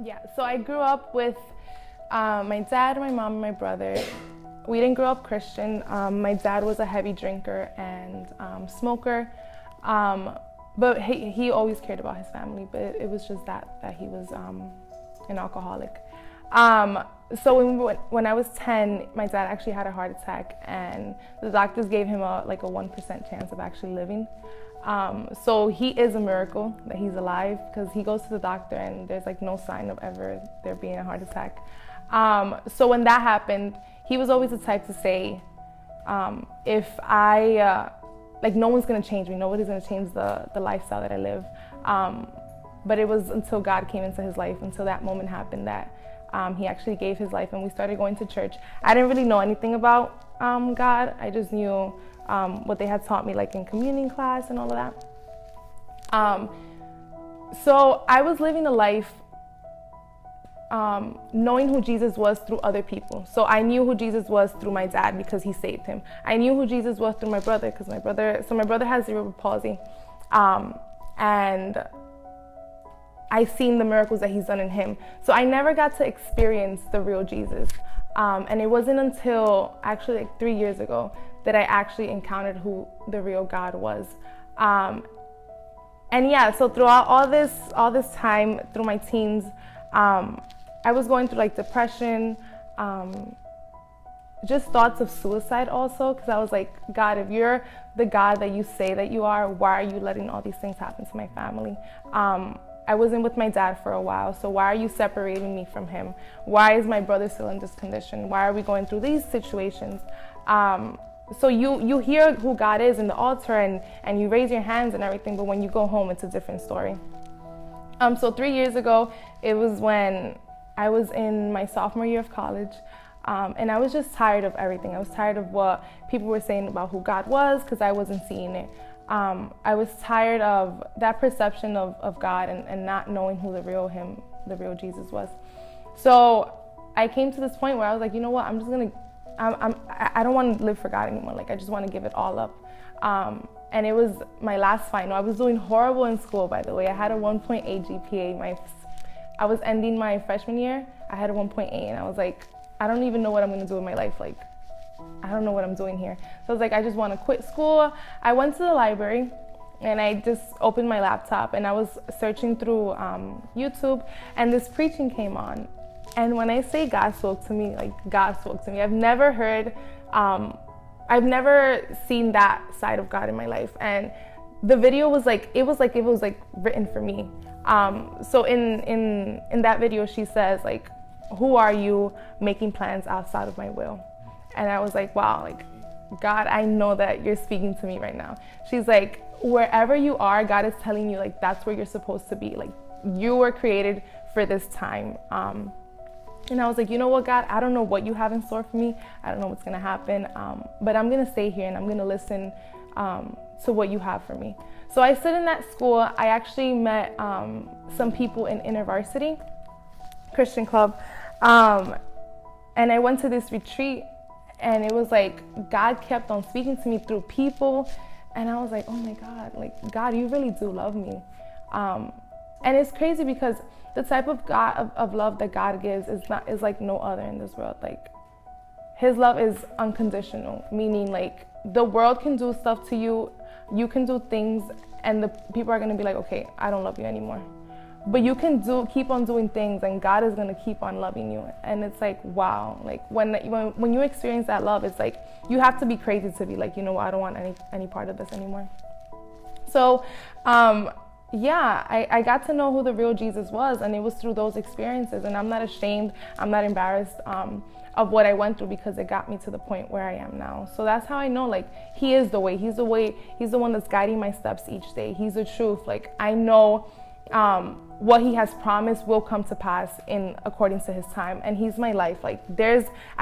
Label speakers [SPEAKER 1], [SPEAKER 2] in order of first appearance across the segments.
[SPEAKER 1] Yeah, so I grew up with my dad, my mom, and my brother. We didn't grow up Christian. My dad was a heavy drinker and smoker, but he always cared about his family, but it was just that he was an alcoholic. So when I was 10, my dad actually had a heart attack, and the doctors gave him a 1% chance of actually living. So he is a miracle that he's alive, because he goes to the doctor and there's no sign of ever there being a heart attack. So when that happened, he was always the type to say, if I, no one's gonna change me, nobody's gonna change the lifestyle that I live. But it was until God came into his life, until that moment happened, that he actually gave his life, and we started going to church. I didn't really know anything about God. I just knew what they had taught me in communion class and all of that. So I was living a life knowing who Jesus was through other people. So I knew who Jesus was through my dad, because he saved him. I knew who Jesus was through my brother, because my brother has cerebral palsy, and I've seen the miracles that he's done in him. So I never got to experience the real Jesus. And it wasn't until actually 3 years ago that I actually encountered who the real God was. And yeah, so throughout all this time, through my teens, I was going through depression, just thoughts of suicide also, because I was like, God, if you're the God that you say that you are, why are you letting all these things happen to my family? I wasn't with my dad for a while, so why are you separating me from him? Why is my brother still in this condition? Why are we going through these situations? So you hear who God is in the altar, and you raise your hands and everything, but when you go home, it's a different story. So 3 years ago, it was when I was in my sophomore year of college, and I was just tired of everything. I was tired of what people were saying about who God was, because I wasn't seeing it. I was tired of that perception of God, and not knowing who the real Jesus was. So I came to this point where I was like, you know what, I don't want to live for God anymore. I just want to give it all up. And it was my last final. I was doing horrible in school, by the way. I had a 1.8 GPA. I was ending my freshman year. I had a 1.8, and I was like, I don't even know what I'm going to do in my life. I don't know what I'm doing here. So I was like, I just want to quit school. I went to the library, and I just opened my laptop, and I was searching through YouTube, and this preaching came on. And when I say God spoke to me, God spoke to me. I've never seen that side of God in my life. And the video was it was written for me. So in that video, she says, who are you making plans outside of my will? And I was like, wow, God, I know that you're speaking to me right now. She's like, wherever you are, God is telling you, that's where you're supposed to be. You were created for this time. And I was like, you know what, God, I don't know what you have in store for me. I don't know what's gonna happen, but I'm gonna stay here, and I'm gonna listen to what you have for me. So I stood in that school. I actually met some people in InterVarsity Christian Club, and I went to this retreat, and it was God kept on speaking to me through people, and I was like, oh my God, God, you really do love me. And it's crazy, because the type of love that God gives is like no other in this world. His love is unconditional, meaning the world can do stuff to you, you can do things, and the people are gonna be like, okay, I don't love you anymore. But you can keep on doing things, and God is gonna keep on loving you. And it's wow, when you experience that love, it's you have to be crazy to be you know what, I don't want any part of this anymore. So yeah, I got to know who the real Jesus was, and it was through those experiences. And I'm not ashamed, I'm not embarrassed of what I went through, because it got me to the point where I am now. So that's how I know he is the way, he's the one that's guiding my steps each day. He's the truth. I know what he has promised will come to pass according to his time, and he's my life. I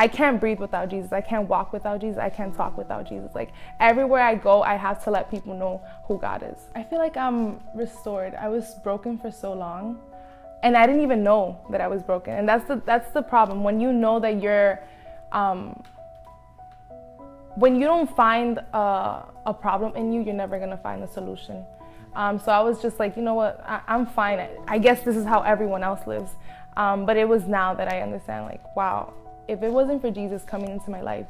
[SPEAKER 1] can't breathe without Jesus, I can't walk without Jesus, I can't talk without Jesus. Everywhere I go, I have to let people know who God is. I feel like I'm restored. I was broken for so long, and I didn't even know that I was broken. And that's the problem. When you know that you're when you don't find a problem in you, you're never gonna find a solution. So I was just like, you know what, I'm fine. I guess this is how everyone else lives. But it was now that I understand, like, wow, if it wasn't for Jesus coming into my life,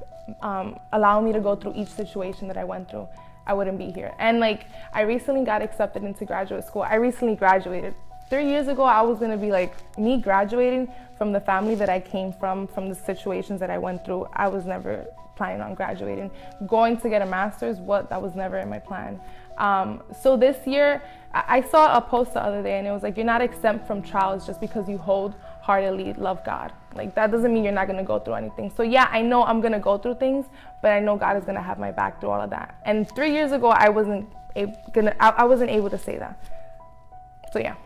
[SPEAKER 1] allowing me to go through each situation that I went through, I wouldn't be here. And like, I recently got accepted into graduate school. I recently graduated. 3 years ago, I was gonna be like, me graduating from the family that I came from the situations that I went through, I was never planning on graduating. Going to get a master's, that was never in my plan. So this year, I saw a post the other day and it was like, you're not exempt from trials just because you wholeheartedly love God. Like, that doesn't mean you're not gonna go through anything. So yeah, I know I'm gonna go through things, but I know God is gonna have my back through all of that. And 3 years ago, I wasn't able to say that. So yeah.